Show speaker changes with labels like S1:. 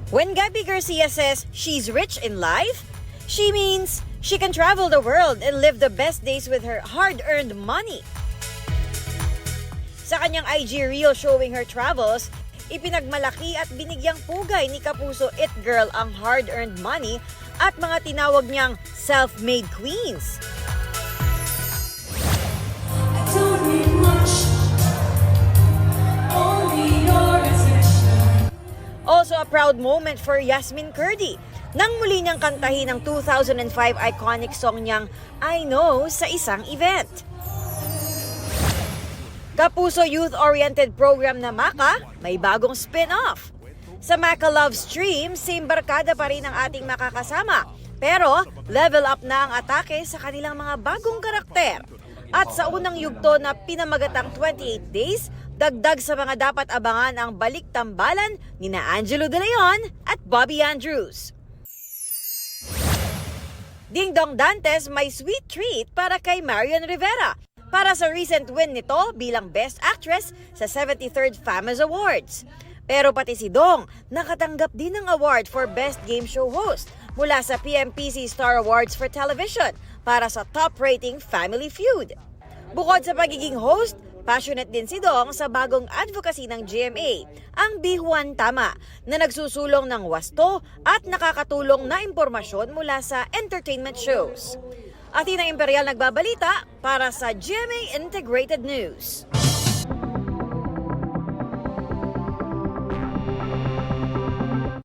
S1: When Gabby Garcia says she's rich in life, she means she can travel the world and live the best days with her hard-earned money. Sa kanyang IG reel showing her travels, ipinagmalaki at binigyang pugay ni Kapuso It Girl ang hard-earned money at mga tinawag niyang self-made queens. Also a proud moment for Yasmin Curdy nang muli niyang kantahin ang 2005 iconic song niyang I Know sa isang event. Kapuso youth-oriented program na Maka may bagong spin-off. Sa Maka Love Stream, same barkada pa rin ang ating makakasama. Pero level up na ang atake sa kanilang mga bagong karakter. At sa unang yugto na pinamagatang 28 Days, dagdag sa mga dapat abangan ang balik tambalan ni na Angelo De Leon at Bobby Andrews. Ding Dong Dantes may sweet treat para kay Marian Rivera para sa recent win nito bilang Best Actress sa 73rd FAMAS Awards. Pero pati si Dong nakatanggap din ng award for Best Game Show Host mula sa PMPC Star Awards for Television para sa top rating Family Feud. Bukod sa pagiging host, passionate din si Dong sa bagong advocacy ng GMA, ang Bihuan Tama, na nagsusulong ng wasto at nakakatulong na impormasyon mula sa entertainment shows. Athena Imperial nagbabalita para sa GMA Integrated News.